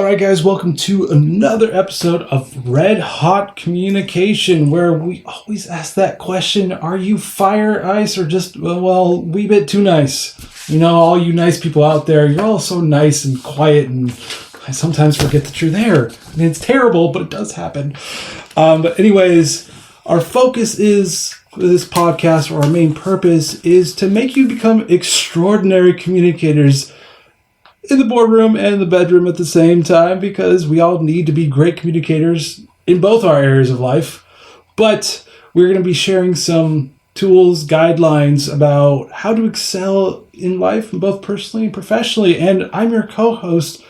All right, guys, welcome to another episode of Red Hot Communication, where we always ask that question, are you fire, ice, or just, well, a wee bit too nice? You know, all you nice people out there, you're all so nice and quiet, and I sometimes forget that you're there. I mean, it's terrible, but it does happen. But anyways, our focus is, this podcast, or our main purpose, is to make you become extraordinary communicators in the boardroom and the bedroom at the same time, because we all need to be great communicators in both our areas of life. But we're going to be sharing some tools, guidelines about how to excel in life, both personally and professionally. And I'm your co-host,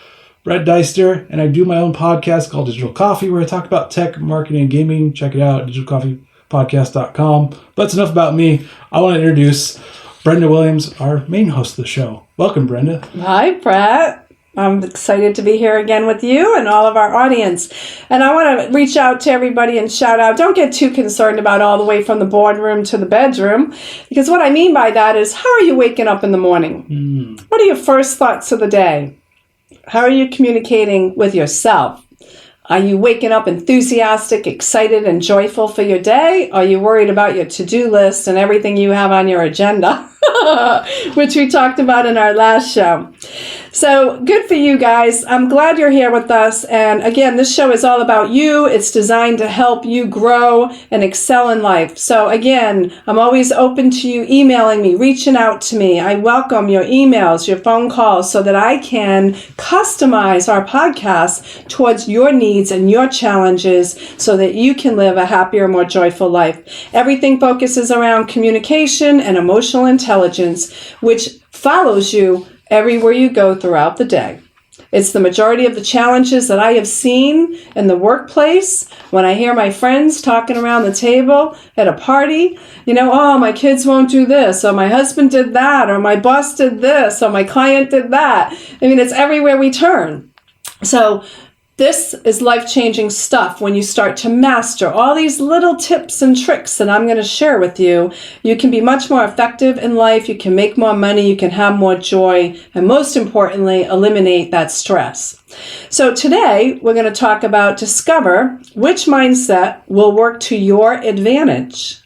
Brett Deister, and I do my own podcast called Digital Coffee, where I talk about tech, marketing, and gaming. Check it out at digitalcoffeepodcast.com. But that's enough about me. I want to introduce Brenda Williams, our main host of the show. Welcome, Brenda. Hi, Brett. I'm excited to be here again with you and all of our audience. And I want to reach out to everybody and shout out, don't get too concerned about all the way from the boardroom to the bedroom, because what I mean by that is, how are you waking up in the morning? What are your first thoughts of the day? How are you communicating with yourself? Are you waking up enthusiastic, excited, and joyful for your day? Are you worried about your to-do list and everything you have on your agenda, which we talked about in our last show? So good for you guys. I'm glad you're here with us. And again, this show is all about you. It's designed to help you grow and excel in life. So again, I'm always open to you emailing me, reaching out to me. I welcome your emails, your phone calls, so that I can customize our podcast towards your needs and your challenges so that you can live a happier, more joyful life. Everything focuses around communication and emotional intelligence, which follows you everywhere you go throughout the day. It's the majority of the challenges that I have seen in the workplace when I hear my friends talking around the table at a party. You know, oh, my kids won't do this, or my husband did that, or my boss did this, or my client did that. I mean, it's everywhere we turn. So this is life-changing stuff when you start to master all these little tips and tricks that I'm going to share with you. You can be much more effective in life, you can make more money, you can have more joy, and most importantly, eliminate that stress. So today, we're going to talk about discover which mindset will work to your advantage.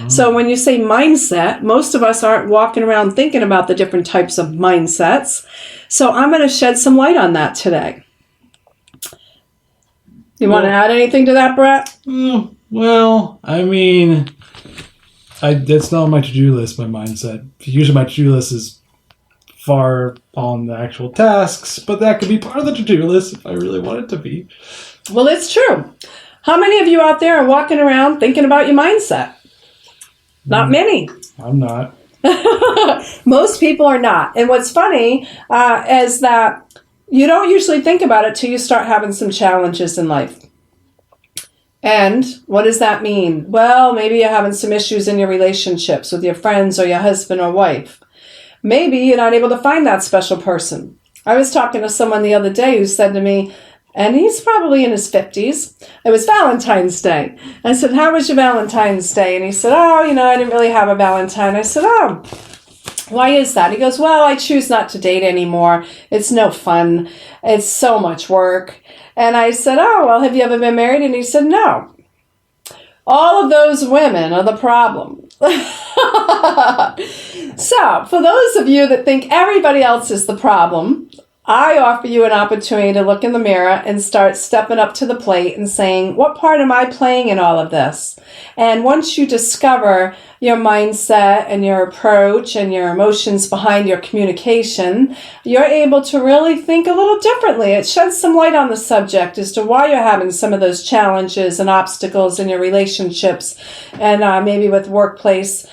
So when you say mindset, most of us aren't walking around thinking about the different types of mindsets. So I'm going to shed some light on that today. You want to add anything to that, Brett? Well, I mean, that's not on my to-do list, my mindset. Usually my to-do list is far on the actual tasks, but that could be part of the to-do list if I really want it to be. Well, it's true. How many of you out there are walking around thinking about your mindset? Not many. I'm not. Most people are not. And what's funny is that you don't usually think about it till you start having some challenges in life. And what does that mean? Well, maybe you're having some issues in your relationships with your friends or your husband or wife. Maybe you're not able to find that special person. I was talking to someone the other day who said to me, and he's probably in his 50s, it was Valentine's Day. I said, how was your Valentine's Day? And he said, oh, I didn't really have a Valentine. I said, oh, why is that? He goes, well, I choose not to date anymore. It's no fun. It's so much work. And I said, oh, well, have you ever been married? And he said, no. All of those women are the problem. So, for those of you that think everybody else is the problem, I offer you an opportunity to look in the mirror and start stepping up to the plate and saying, what part am I playing in all of this? And once you discover your mindset and your approach and your emotions behind your communication, you're able to really think a little differently. It sheds some light on the subject as to why you're having some of those challenges and obstacles in your relationships and maybe with workplace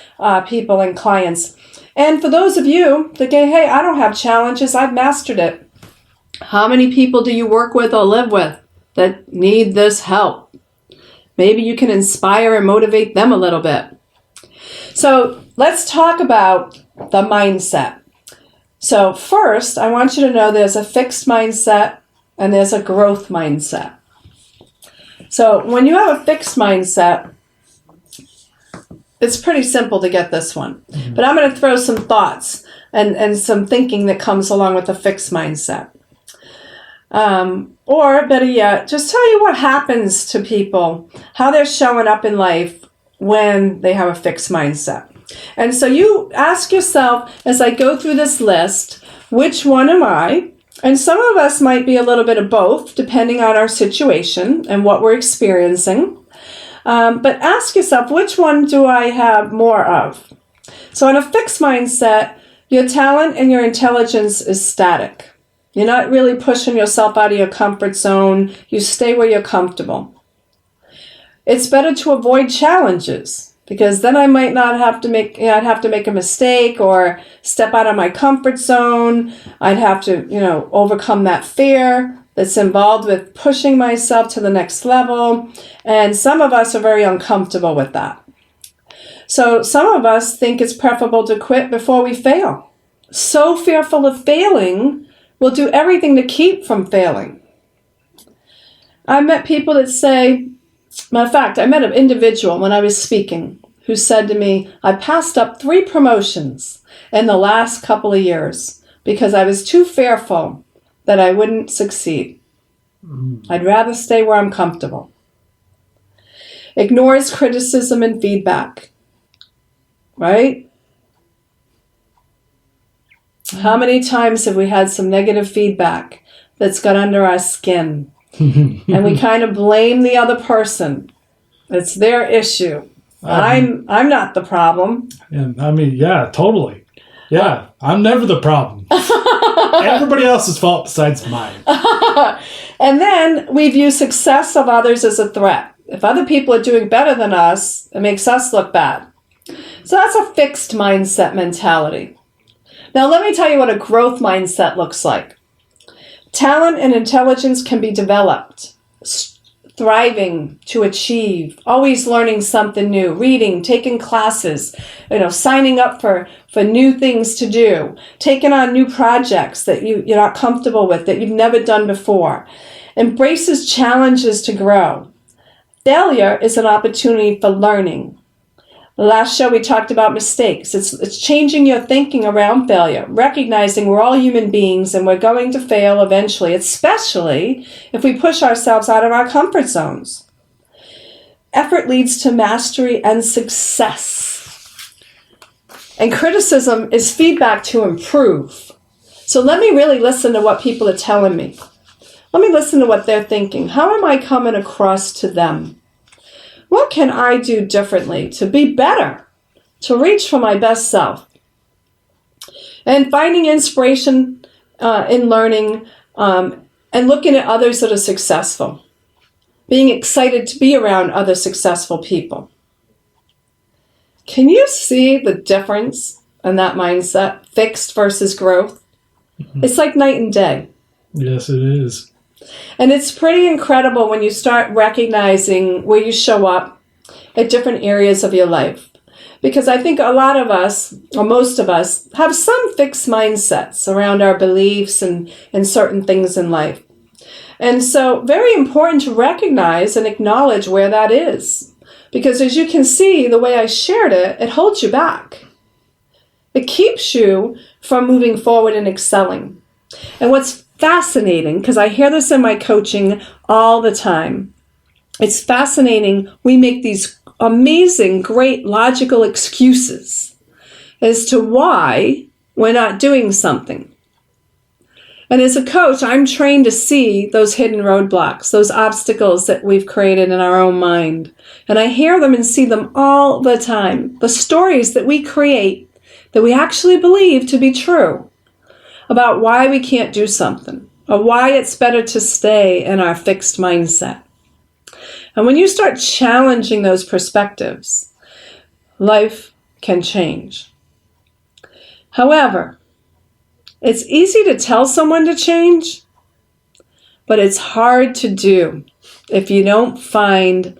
people and clients. And for those of you that go, hey, I don't have challenges, I've mastered it. How many people do you work with or live with that need this help? Maybe you can inspire and motivate them a little bit. So let's talk about the mindset. So first, I want you to know there's a fixed mindset and there's a growth mindset. So when you have a fixed mindset, it's pretty simple to get this one. But I'm going to throw some thoughts and some thinking that comes along with a fixed mindset. Or better yet, just tell you what happens to people, how they're showing up in life when they have a fixed mindset. And so you ask yourself, as I go through this list, which one am I? And some of us might be a little bit of both, depending on our situation and what we're experiencing. But ask yourself, which one do I have more of? So in a fixed mindset, your talent and your intelligence is static. You're not really pushing yourself out of your comfort zone. You stay where you're comfortable. It's better to avoid challenges, because then I might not have to I'd have to make a mistake or step out of my comfort zone. I'd have to, overcome that fear that's involved with pushing myself to the next level. And some of us are very uncomfortable with that. So some of us think it's preferable to quit before we fail. So fearful of failing, we'll do everything to keep from failing. I met people that say, matter of fact, I met an individual when I was speaking who said to me, I passed up 3 promotions in the last couple of years because I was too fearful that I wouldn't succeed. I'd rather stay where I'm comfortable. Ignores criticism and feedback. Right? How many times have we had some negative feedback that's got under our skin? And we kind of blame the other person. It's their issue. I'm not the problem. Yeah, totally. Yeah, I'm never the problem. Everybody else's fault besides mine. And then we view success of others as a threat. If other people are doing better than us, it makes us look bad. So that's a fixed mindset mentality. Now let me tell you what a growth mindset looks like. Talent and intelligence can be developed. Thriving to achieve, always learning something new, reading, taking classes, signing up for new things to do, taking on new projects that you're not comfortable with, that you've never done before. Embraces challenges to grow. Failure is an opportunity for learning. The last show we talked about mistakes. It's changing your thinking around failure, recognizing we're all human beings and we're going to fail eventually, especially if we push ourselves out of our comfort zones. Effort leads to mastery and success. And criticism is feedback to improve. So let me really listen to what people are telling me. Let me listen to what they're thinking. How am I coming across to them? What can I do differently to be better, to reach for my best self? And finding inspiration in learning and looking at others that are successful. Being excited to be around other successful people. Can you see the difference in that mindset, fixed versus growth? Mm-hmm. It's like night and day. Yes, it is. And it's pretty incredible when you start recognizing where you show up at different areas of your life. Because I think a lot of us, or most of us, have some fixed mindsets around our beliefs and certain things in life. And so very important to recognize and acknowledge where that is. Because as you can see, the way I shared it, it holds you back. It keeps you from moving forward and excelling. And what's fascinating, because I hear this in my coaching all the time. It's fascinating. We make these amazing, great logical excuses as to why we're not doing something. And as a coach, I'm trained to see those hidden roadblocks, those obstacles that we've created in our own mind. And I hear them and see them all the time. The stories that we create that we actually believe to be true about why we can't do something, or why it's better to stay in our fixed mindset. And when you start challenging those perspectives, life can change. However, it's easy to tell someone to change, but it's hard to do if you don't find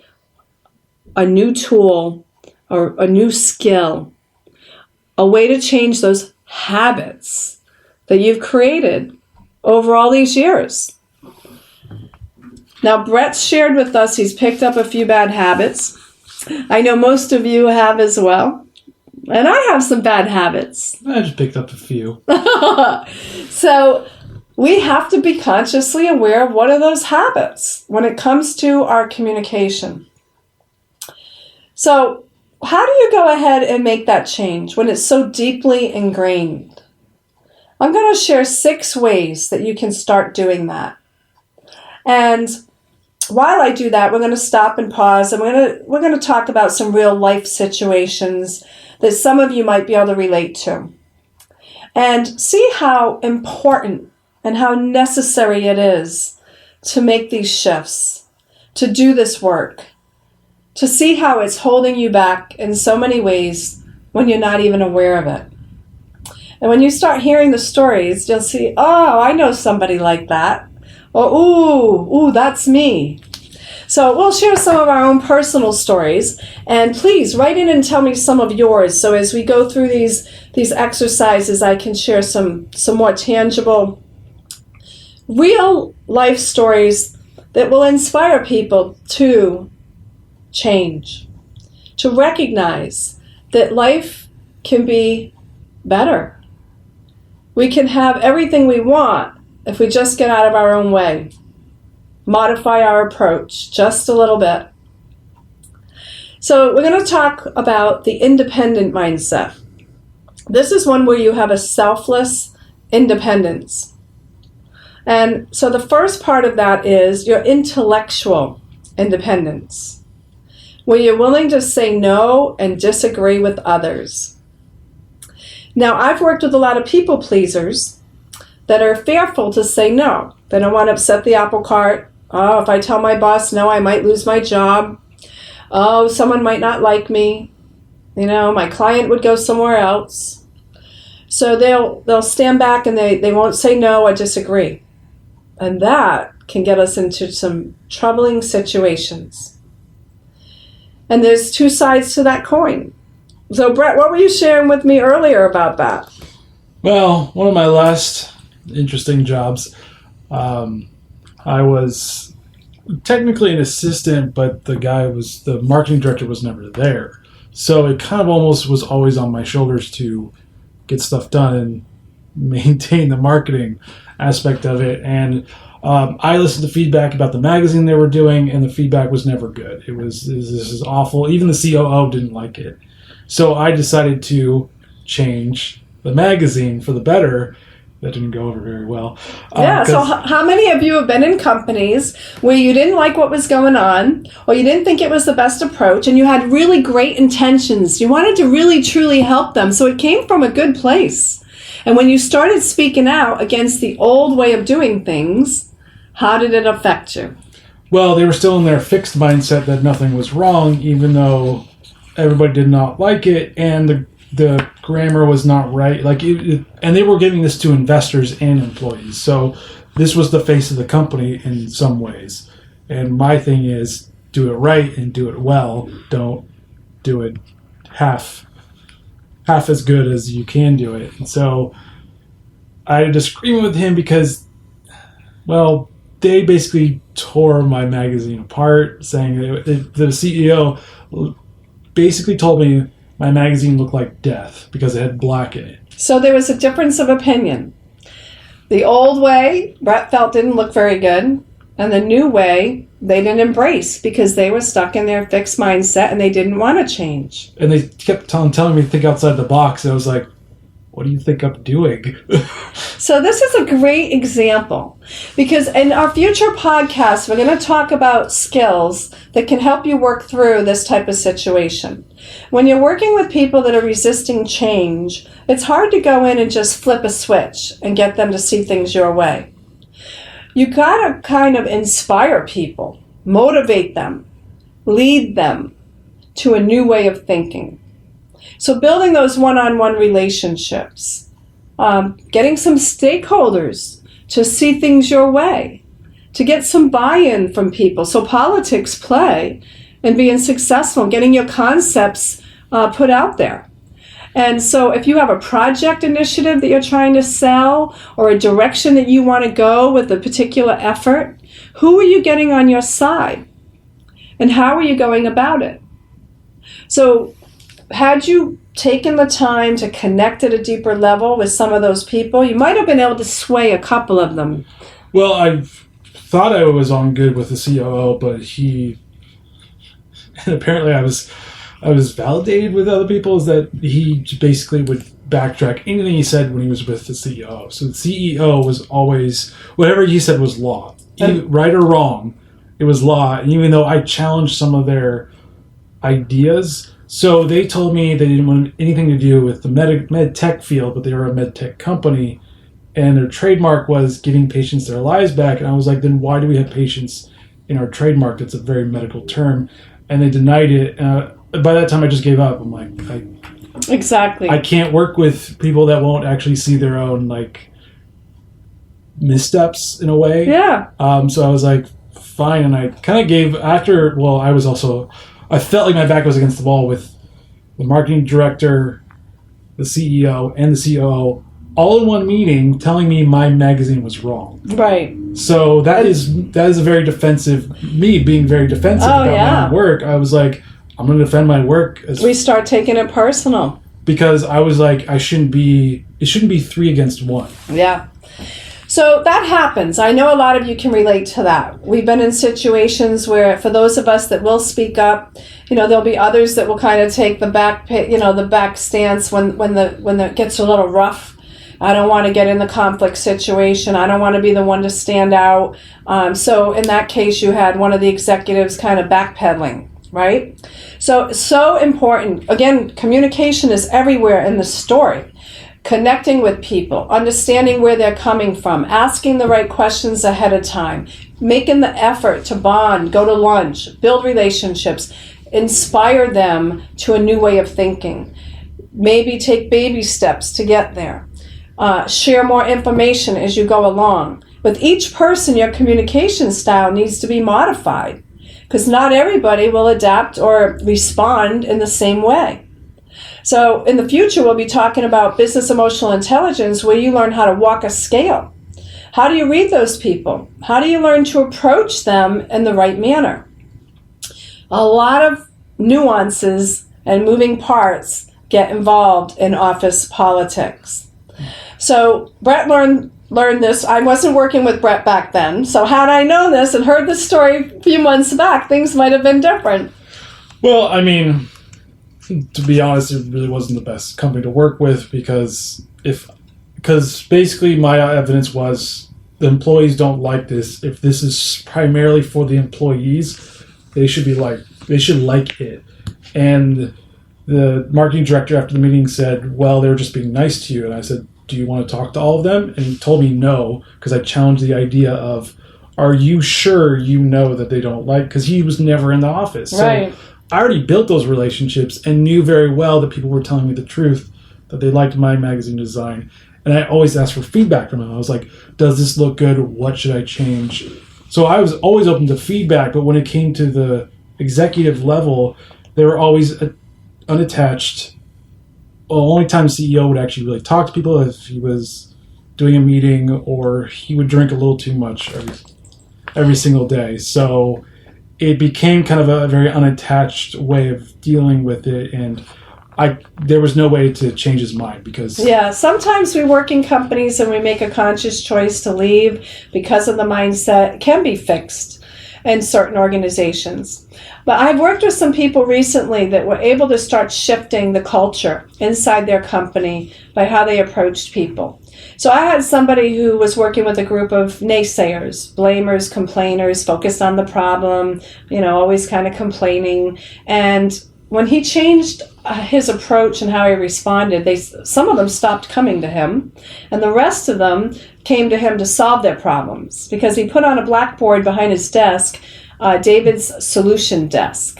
a new tool or a new skill, a way to change those habits that you've created over all these years. Now, Brett's shared with us, he's picked up a few bad habits. I know most of you have as well. And I have some bad habits. I just picked up a few. So we have to be consciously aware of what are those habits when it comes to our communication. So how do you go ahead and make that change when it's so deeply ingrained? I'm going to share 6 ways that you can start doing that. And while I do that, we're going to stop and pause, and we're going to talk about some real life situations that some of you might be able to relate to. And see how important and how necessary it is to make these shifts, to do this work, to see how it's holding you back in so many ways when you're not even aware of it. And when you start hearing the stories, you'll see, oh, I know somebody like that. Or, ooh, that's me. So we'll share some of our own personal stories. And please write in and tell me some of yours. So as we go through these exercises, I can share some more tangible, real life stories that will inspire people to change, to recognize that life can be better. We can have everything we want if we just get out of our own way, modify our approach just a little bit. So we're going to talk about the independent mindset. This is one where you have a selfless independence. And so the first part of that is your intellectual independence, where you're willing to say no and disagree with others. Now, I've worked with a lot of people pleasers that are fearful to say no. They don't want to upset the apple cart. Oh, if I tell my boss no, I might lose my job. Oh, someone might not like me. My client would go somewhere else. So they'll stand back and they won't say no or disagree. And that can get us into some troubling situations. And there's 2 sides to that coin. So Brett, what were you sharing with me earlier about that? Well, one of my last interesting jobs, I was technically an assistant, but the marketing director was never there. So it kind of almost was always on my shoulders to get stuff done and maintain the marketing aspect of it. And I listened to feedback about the magazine they were doing, and the feedback was never good. This is awful. Even the COO didn't like it. So I decided to change the magazine for the better. That didn't go over very well. So how many of you have been in companies where you didn't like what was going on, or you didn't think it was the best approach, and you had really great intentions? You wanted to really, truly help them, so it came from a good place. And when you started speaking out against the old way of doing things, how did it affect you? Well, they were still in their fixed mindset that nothing was wrong, even though everybody did not like it, and the grammar was not right. And they were giving this to investors and employees. So this was the face of the company in some ways. And my thing is, do it right and do it well. Don't do it half as good as you can do it. And so I had a disagreement with him because, well, they basically tore my magazine apart, saying that the CEO basically told me my magazine looked like death because it had black in it. So there was a difference of opinion. The old way, Brett felt, didn't look very good. And the new way, they didn't embrace because they were stuck in their fixed mindset and they didn't want to change. And they kept telling me to think outside the box. And I was like, what do you think I'm doing? So this is a great example, because in our future podcasts, we're going to talk about skills that can help you work through this type of situation. When you're working with people that are resisting change, it's hard to go in and just flip a switch and get them to see things your way. You got to kind of inspire people, motivate them, lead them to a new way of thinking. So building those one-on-one relationships, getting some stakeholders to see things your way, to get some buy-in from people. So politics play in being successful, getting your concepts put out there. And so if you have a project initiative that you're trying to sell, or a direction that you want to go with a particular effort, who are you getting on your side? And how are you going about it? So had you taken the time to connect at a deeper level with some of those people, you might have been able to sway a couple of them. Well, I thought I was on good with the COO, but and apparently I was validated with other people, is that he basically would backtrack anything he said when he was with the CEO. So the CEO was always, whatever he said was law. Right or wrong, it was law. And even though I challenged some of their ideas, so they told me they didn't want anything to do with the med tech field, but they were a med tech company, and their trademark was giving patients their lives back. And I was like, then why do we have patients in our trademark? That's a very medical term. And they denied it. By that time, I just gave up. I'm like, exactly. I can't work with people that won't actually see their own missteps in a way. Yeah. So I was like, fine. And I kind of gave after. Well, I felt like my back was against the wall with the marketing director, the CEO, and the COO all in one meeting, telling me my magazine was wrong. Right. So that is a very defensive. Me being very defensive about my own work. I was like, I'm going to defend my work. We start taking it personal. Because I was like, it shouldn't be 3 against 1. Yeah. So that happens. I know a lot of you can relate to that. We've been in situations where, for those of us that will speak up, there'll be others that will kind of take the back stance when it gets a little rough. I don't want to get in the conflict situation. I don't want to be the one to stand out. So in that case, you had one of the executives kind of backpedaling. Right? So important. Again, communication is everywhere in the story. Connecting with people, understanding where they're coming from, asking the right questions ahead of time, making the effort to bond, go to lunch, build relationships, inspire them to a new way of thinking. Maybe take baby steps to get there. Share more information as you go along. With each person, your communication style needs to be modified, because not everybody will adapt or respond in the same way. So in the future, we'll be talking about business emotional intelligence, where you learn how to walk a scale. How do you read those people? How do you learn to approach them in the right manner? A lot of nuances and moving parts get involved in office politics. So Brett learned this. I wasn't working with Brett back then, so had I known this and heard this story a few months back, things might have been different. Well, I mean, to be honest, it really wasn't the best company to work with, because basically my evidence was the employees don't like this. If this is primarily for the employees, they should like it. And the marketing director after the meeting said, well, they were just being nice to you. And I said, do you want to talk to all of them? And he told me no, because I challenged the idea of, are you sure you know that they don't like, because he was never in the office. Right. So I already built those relationships and knew very well that people were telling me the truth, that they liked my magazine design. And I always asked for feedback from them. I was like, does this look good? What should I change? So I was always open to feedback, but when it came to the executive level, they were always unattached. Well, the only time the CEO would actually really talk to people if he was doing a meeting, or he would drink a little too much every single day. So it became kind of a very unattached way of dealing with it, and there was no way to change his mind, because... Yeah, sometimes we work in companies and we make a conscious choice to leave because of the mindset. It can be fixed in certain organizations. But I've worked with some people recently that were able to start shifting the culture inside their company by how they approached people. So I had somebody who was working with a group of naysayers, blamers, complainers, focused on the problem, always kind of complaining. And when he changed his approach and how he responded, some of them stopped coming to him, and the rest of them came to him to solve their problems, because he put on a blackboard behind his desk David's solution desk.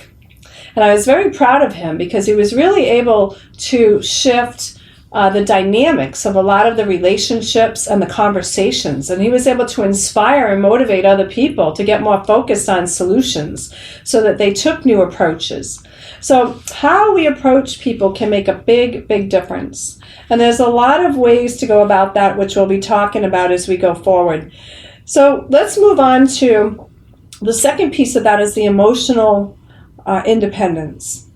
And I was very proud of him, because he was really able to shift the dynamics of a lot of the relationships and the conversations. And he was able to inspire and motivate other people to get more focused on solutions so that they took new approaches. So how we approach people can make a big, big difference. And there's a lot of ways to go about that, which we'll be talking about as we go forward. So let's move on to the second piece of that, is the emotional independence.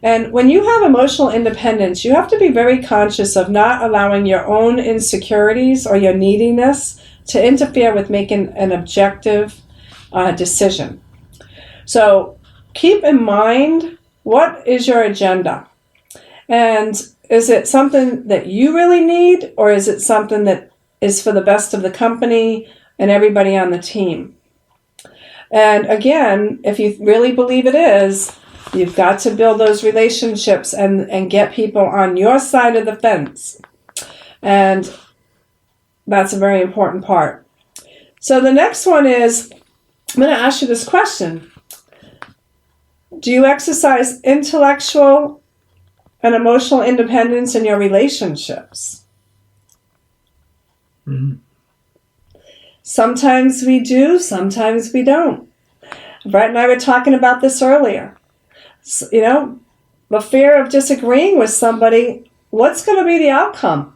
And when you have emotional independence, you have to be very conscious of not allowing your own insecurities or your neediness to interfere with making an objective decision. So keep in mind, what is your agenda? And is it something that you really need, or is it something that is for the best of the company and everybody on the team? And again, if you really believe it is, you've got to build those relationships and get people on your side of the fence. And that's a very important part. So the next one is, I'm going to ask you this question. Do you exercise intellectual and emotional independence in your relationships? Mm-hmm. Sometimes we do, sometimes we don't. Brett and I were talking about this earlier. So, the fear of disagreeing with somebody, what's going to be the outcome?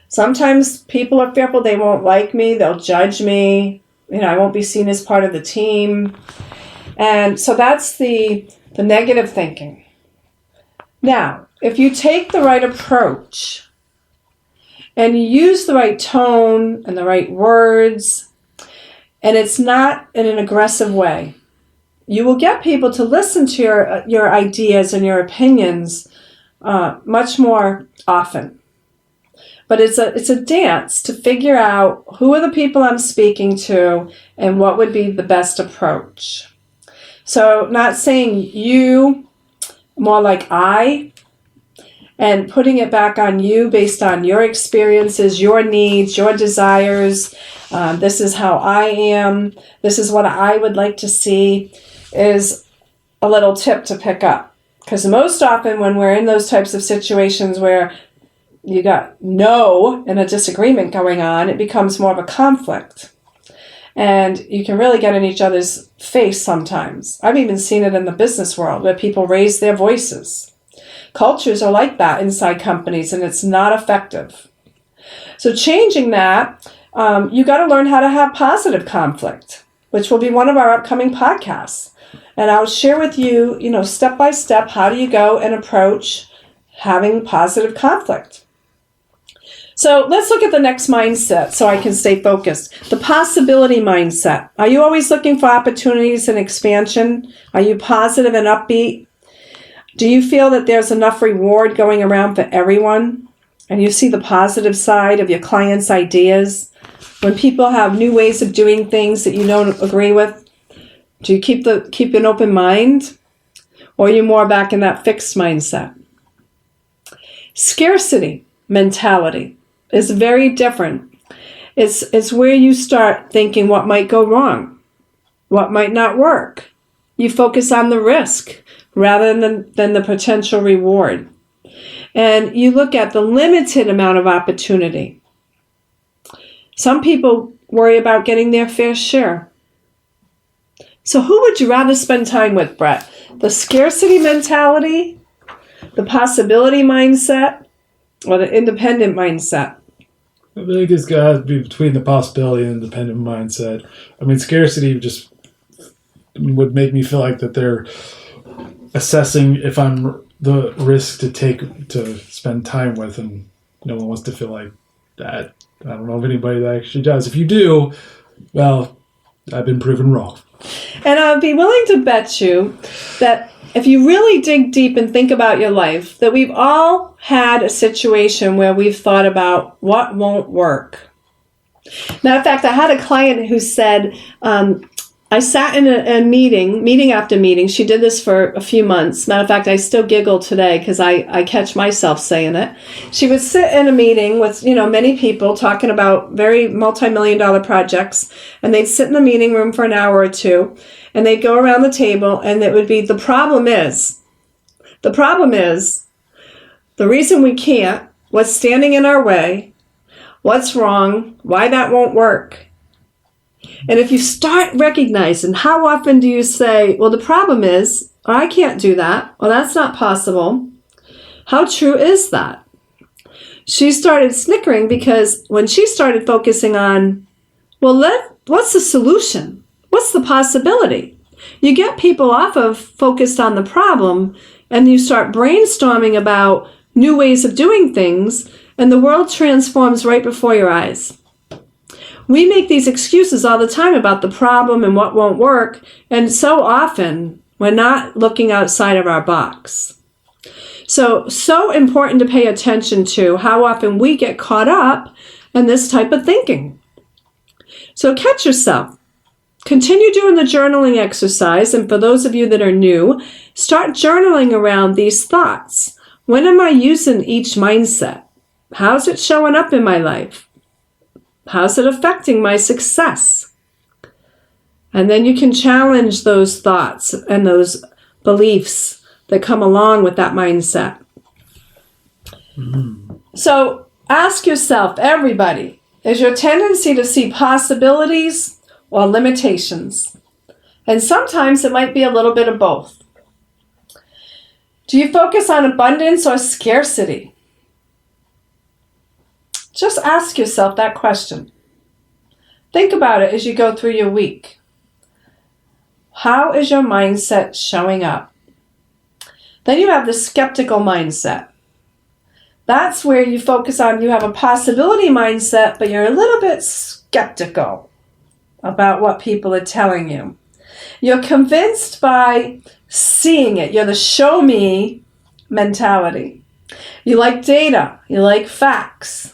Sometimes people are fearful they won't like me, they'll judge me, I won't be seen as part of the team. And so that's the negative thinking. Now, if you take the right approach, and you use the right tone and the right words, and it's not in an aggressive way, you will get people to listen to your ideas and your opinions much more often. But it's a dance to figure out who are the people I'm speaking to and what would be the best approach. So not saying you, more like I, and putting it back on you based on your experiences, your needs, your desires. This is how I am. This is what I would like to see, is a little tip to pick up. Because most often when we're in those types of situations where you got no and a disagreement going on, it becomes more of a conflict. And you can really get in each other's face sometimes. I've even seen it in the business world where people raise their voices. Cultures are like that inside companies, and it's not effective. So changing that, you got to learn how to have positive conflict, which will be one of our upcoming podcasts. And I'll share with you, step by step, how do you go and approach having positive conflict. So let's look at the next mindset so I can stay focused. The possibility mindset. Are you always looking for opportunities and expansion? Are you positive and upbeat? Do you feel that there's enough reward going around for everyone? And you see the positive side of your clients' ideas? When people have new ways of doing things that you don't agree with, do you keep an open mind? Or are you more back in that fixed mindset? Scarcity mentality is very different. It's where you start thinking what might go wrong, what might not work. You focus on the risk rather than the potential reward. And you look at the limited amount of opportunity. Some people worry about getting their fair share. So who would you rather spend time with, Brett? The scarcity mentality, the possibility mindset, or the independent mindset? I think it's got to be between the possibility and independent mindset. I mean, scarcity just would make me feel like that they're assessing if I'm the risk to take to spend time with, and no one wants to feel like that. I don't know of anybody that actually does. If you do, well, I've been proven wrong. And I'd be willing to bet you that if you really dig deep and think about your life, that we've all had a situation where we've thought about what won't work. Matter of fact, I had a client who said, I sat in a meeting after meeting. She did this for a few months. Matter of fact, I still giggle today because I catch myself saying it. She would sit in a meeting with, many people talking about very multi-million-dollar projects, and they'd sit in the meeting room for an hour or two, and they'd go around the table, and it would be, the problem is, the reason we can't, what's standing in our way, what's wrong, why that won't work. And if you start recognizing, how often do you say, well, the problem is, or I can't do that, or that's not possible. How true is that? She started snickering because when she started focusing on, well, what's the solution? What's the possibility? You get people off of focused on the problem, and you start brainstorming about new ways of doing things, and the world transforms right before your eyes. We make these excuses all the time about the problem and what won't work, and so often we're not looking outside of our box. So important to pay attention to how often we get caught up in this type of thinking. So catch yourself. Continue doing the journaling exercise, and for those of you that are new, start journaling around these thoughts. When am I using each mindset? How's it showing up in my life? How's it affecting my success? And then you can challenge those thoughts and those beliefs that come along with that mindset. So ask yourself, everybody, is your tendency to see possibilities or limitations? And sometimes it might be a little bit of both. Do you focus on abundance or scarcity? Just ask yourself that question. Think about it as you go through your week. How is your mindset showing up? Then you have the skeptical mindset. That's where you focus on, you have a possibility mindset, but you're a little bit skeptical about what people are telling you. You're convinced by seeing it. You're the show me mentality. You like data. You like facts.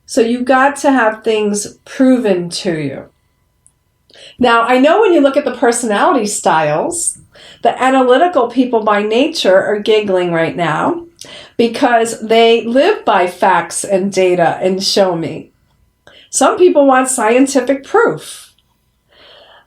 So you got to have things proven to you. Now, I know when you look at the personality styles, the analytical people by nature are giggling right now because they live by facts and data and show me. Some people want scientific proof.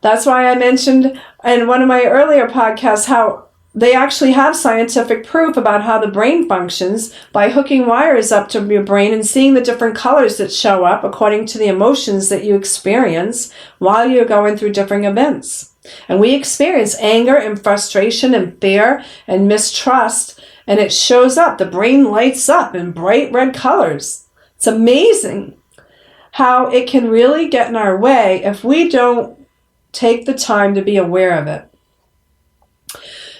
That's why I mentioned in one of my earlier podcasts how they actually have scientific proof about how the brain functions by hooking wires up to your brain and seeing the different colors that show up according to the emotions that you experience while you're going through different events. And we experience anger and frustration and fear and mistrust, and it shows up. The brain lights up in bright red colors. It's amazing how it can really get in our way if we don't take the time to be aware of it.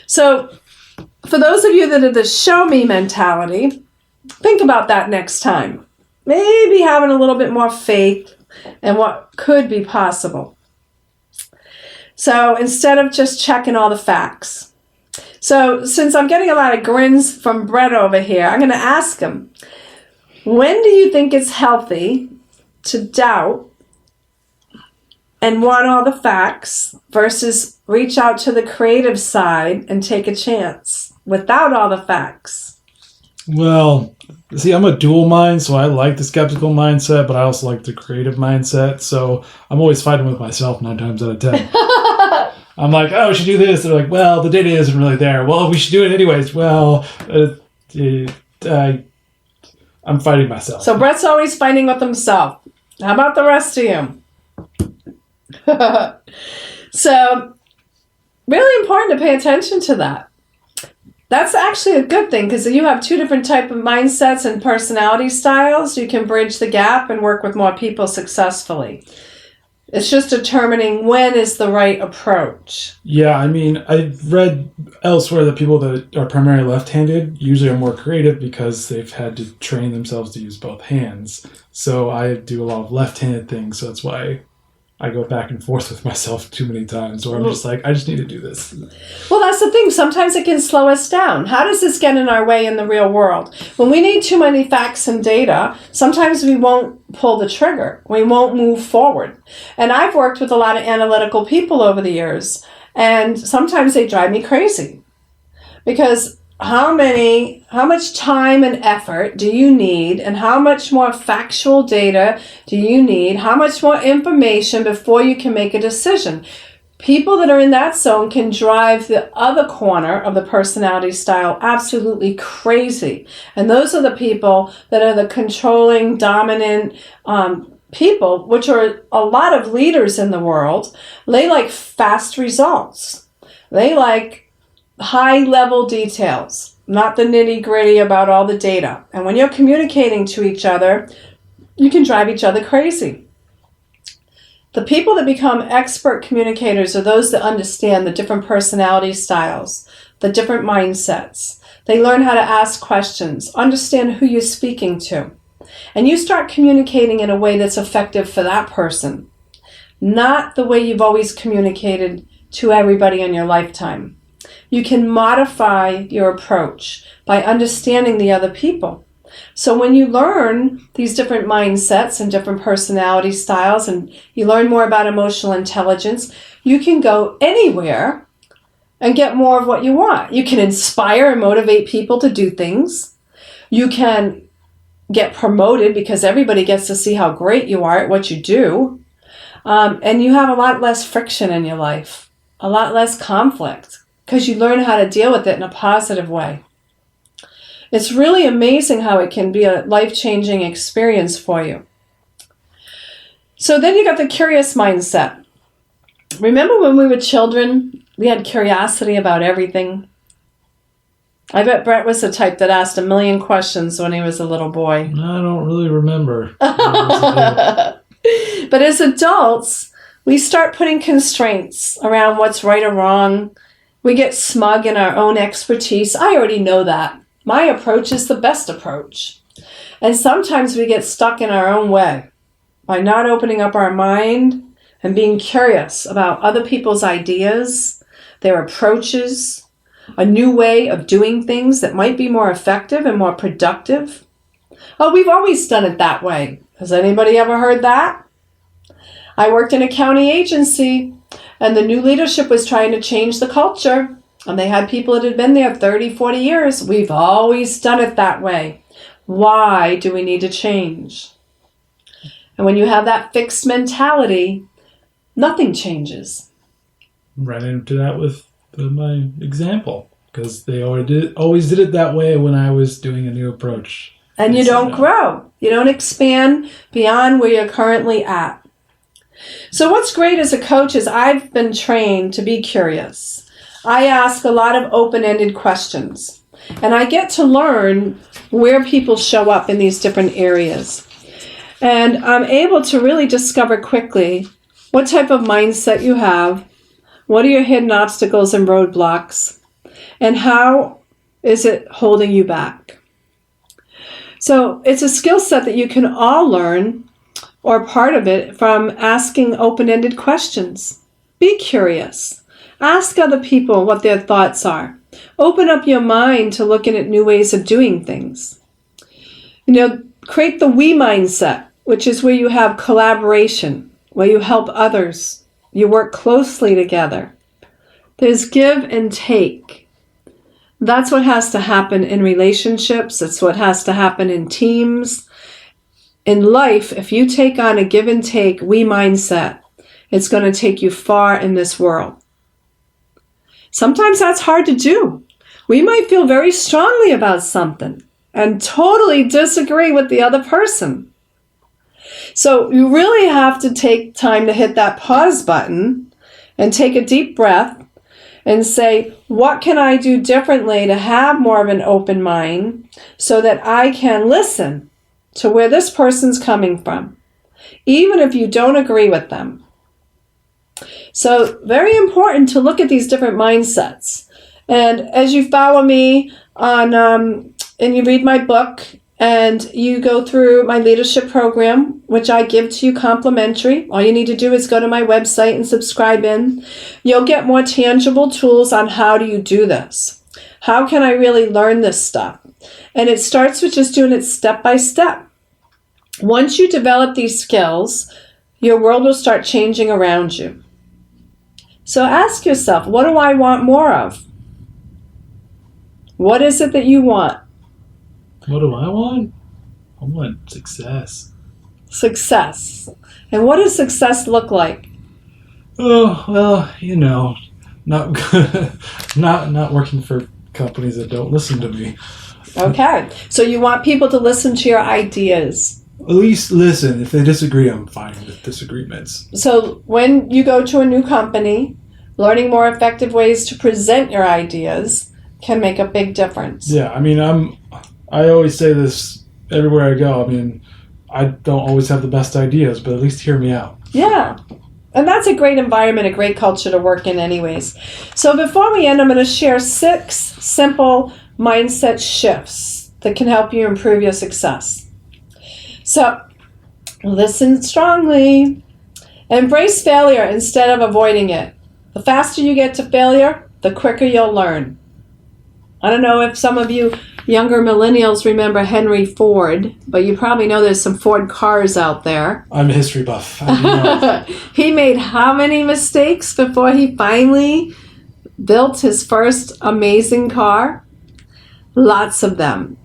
So for those of you that are the show me mentality, think about that next time. Maybe having a little bit more faith in what could be possible. So instead of just checking all the facts. So since I'm getting a lot of grins from Brett over here, I'm going to ask him, when do you think it's healthy to doubt and want all the facts versus reach out to the creative side and take a chance without all the facts? Well, see, I'm a dual mind, so I like the skeptical mindset, but I also like the creative mindset. So I'm always fighting with myself 9 times out of 10. I'm like, oh, we should do this. They're like, well, the data isn't really there. Well, we should do it anyways. Well, I'm fighting myself. So Brett's always fighting with himself. How about the rest of you? So really important to pay attention to that. That's actually a good thing because you have 2 different types of mindsets and personality styles. You can bridge the gap and work with more people successfully. It's just determining when is the right approach. Yeah, I mean, I've read elsewhere that people that are primarily left-handed usually are more creative because they've had to train themselves to use both hands. So I do a lot of left-handed things, so that's why I go back and forth with myself too many times where I'm just like, I just need to do this. Well, that's the thing. Sometimes it can slow us down. How does this get in our way in the real world? When we need too many facts and data, sometimes we won't pull the trigger. We won't move forward. And I've worked with a lot of analytical people over the years, and sometimes they drive me crazy. Because how much time and effort do you need, and how much more factual data do you need? How much more information before you can make a decision? People that are in that zone can drive the other corner of the personality style absolutely crazy. And those are the people that are the controlling, dominant people, which are a lot of leaders in the world. They like fast results. They like high-level details, not the nitty-gritty about all the data. And when you're communicating to each other, you can drive each other crazy. The people that become expert communicators are those that understand the different personality styles, the different mindsets. They learn how to ask questions, understand who you're speaking to, and you start communicating in a way that's effective for that person, not the way you've always communicated to everybody in your lifetime. You can modify your approach by understanding the other people. So when you learn these different mindsets and different personality styles, and you learn more about emotional intelligence, you can go anywhere and get more of what you want. You can inspire and motivate people to do things. You can get promoted because everybody gets to see how great you are at what you do. And you have a lot less friction in your life, a lot less conflict, because you learn how to deal with it in a positive way. It's really amazing how it can be a life-changing experience for you. So then you got the curious mindset. Remember when we were children, we had curiosity about everything? I bet Brett was the type that asked a million questions when he was a little boy. I don't really remember. But as adults, we start putting constraints around what's right or wrong. We get smug in our own expertise. I already know that. My approach is the best approach. And sometimes we get stuck in our own way by not opening up our mind and being curious about other people's ideas, their approaches, a new way of doing things that might be more effective and more productive. Oh, we've always done it that way. Has anybody ever heard that? I worked in a county agency, and the new leadership was trying to change the culture. And they had people that had been there 30, 40 years. We've always done it that way. Why do we need to change? And when you have that fixed mentality, nothing changes. Ran into that with my example, because they always did it that way when I was doing a new approach. And you don't grow. You don't expand beyond where you're currently at. So what's great as a coach is I've been trained to be curious. I ask a lot of open-ended questions, and I get to learn where people show up in these different areas. And I'm able to really discover quickly what type of mindset you have, what are your hidden obstacles and roadblocks, and how is it holding you back. So it's a skill set that you can all learn, or part of it, from asking open-ended questions. Be curious. Ask other people what their thoughts are. Open up your mind to looking at new ways of doing things. Create the we mindset, which is where you have collaboration, where you help others. You work closely together. There's give and take. That's what has to happen in relationships. It's what has to happen in teams. In life, if you take on a give and take we mindset, it's going to take you far in this world. Sometimes that's hard to do. We might feel very strongly about something and totally disagree with the other person. So you really have to take time to hit that pause button and take a deep breath and say, what can I do differently to have more of an open mind so that I can listen to where this person's coming from, even if you don't agree with them. So very important to look at these different mindsets. And as you follow me on, and you read my book, and you go through my leadership program, which I give to you complimentary. All you need to do is go to my website and subscribe in. You'll get more tangible tools on how do you do this. How can I really learn this stuff? And it starts with just doing it step by step. Once you develop these skills, your world will start changing around you. So ask yourself, what do I want more of? What is it that you want? What do I want? I want success. Success. And what does success look like? Oh, well, not working for companies that don't listen to me. Okay. So you want people to listen to your ideas. At least listen. If they disagree, I'm fine with disagreements. So when you go to a new company, learning more effective ways to present your ideas can make a big difference. Yeah, I always say this everywhere I go. I don't always have the best ideas, but at least hear me out. Yeah. And that's a great environment, a great culture to work in anyways. So before we end, I'm going to share 6 simple mindset shifts that can help you improve your success. So listen strongly. Embrace failure instead of avoiding it. The faster you get to failure, the quicker you'll learn. I don't know if some of you younger millennials remember Henry Ford, but you probably know there's some Ford cars out there. I'm a history buff. I do know. He made how many mistakes before he finally built his first amazing car? Lots of them.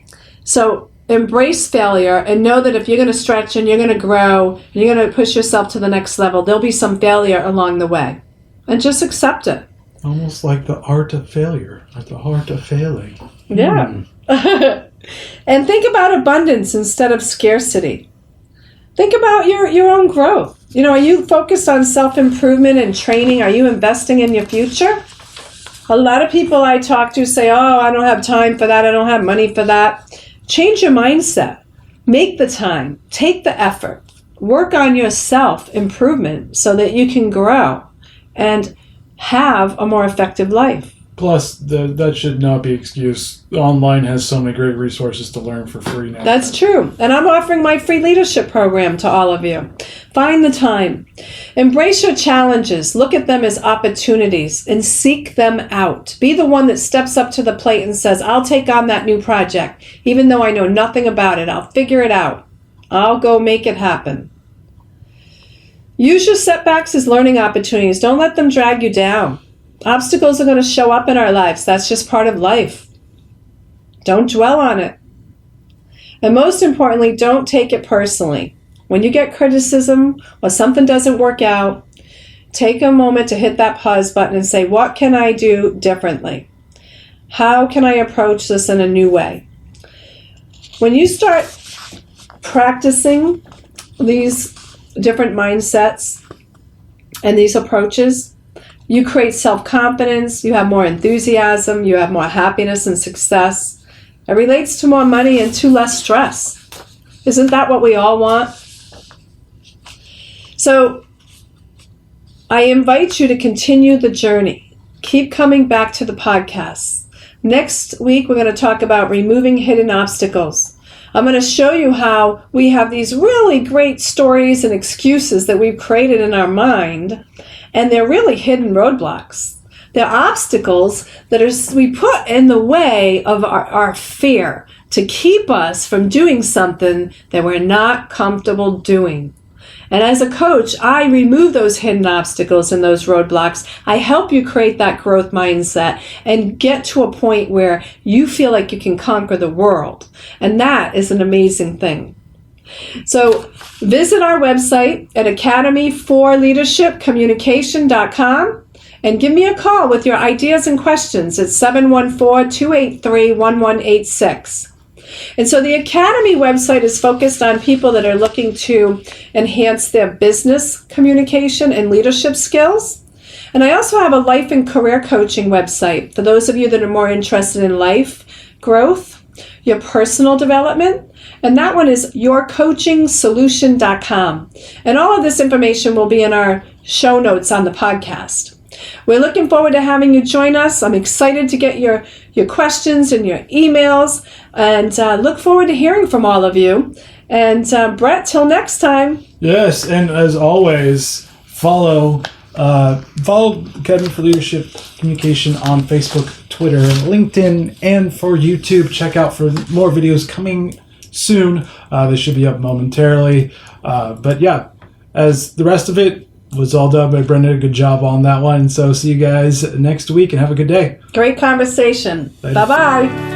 So embrace failure and know that if you're going to stretch and you're going to grow and you're going to push yourself to the next level, there'll be some failure along the way. And just accept it. Almost like the art of failure, or the art of failing. Yeah. And think about abundance instead of scarcity. Think about your own growth. Are you focused on self-improvement and training? Are you investing in your future? A lot of people I talk to say, oh, I don't have time for that. I don't have money for that. Change your mindset. Make the time. Take the effort. Work on your self-improvement so that you can grow and have a more effective life. Plus, that should not be excuse. Online has so many great resources to learn for free now. That's true. And I'm offering my free leadership program to all of you. Find the time. Embrace your challenges. Look at them as opportunities and seek them out. Be the one that steps up to the plate and says, I'll take on that new project. Even though I know nothing about it, I'll figure it out. I'll go make it happen. Use your setbacks as learning opportunities. Don't let them drag you down. Obstacles are going to show up in our lives. That's just part of life. Don't dwell on it. And most importantly, don't take it personally. When you get criticism or something doesn't work out, take a moment to hit that pause button and say, what can I do differently? How can I approach this in a new way? When you start practicing these different mindsets and these approaches, you create self-confidence, you have more enthusiasm, you have more happiness and success. It relates to more money and to less stress. Isn't that what we all want? So I invite you to continue the journey. Keep coming back to the podcast. Next week, we're going to talk about removing hidden obstacles. I'm going to show you how we have these really great stories and excuses that we've created in our mind, and they're really hidden roadblocks. They're obstacles that we put in the way of our fear to keep us from doing something that we're not comfortable doing. And as a coach, I remove those hidden obstacles and those roadblocks. I help you create that growth mindset and get to a point where you feel like you can conquer the world. And that is an amazing thing. So visit our website at academyforleadershipcommunication.com and give me a call with your ideas and questions at 714-283-1186. And so the Academy website is focused on people that are looking to enhance their business communication and leadership skills. And I also have a life and career coaching website for those of you that are more interested in life growth, your personal development. And that one is yourcoachingsolution.com. And all of this information will be in our show notes on the podcast. We're looking forward to having you join us. I'm excited to get your questions and your emails, and look forward to hearing from all of you. And Brett, till next time. Yes, and as always, follow Academy for Leadership Communication on Facebook, Twitter, LinkedIn, and for YouTube. Check out for more videos coming soon. They should be up momentarily. But yeah, as the rest of it was all done by Brenda. Good job on that one. So see you guys next week and have a good day. Great conversation. Bye-bye.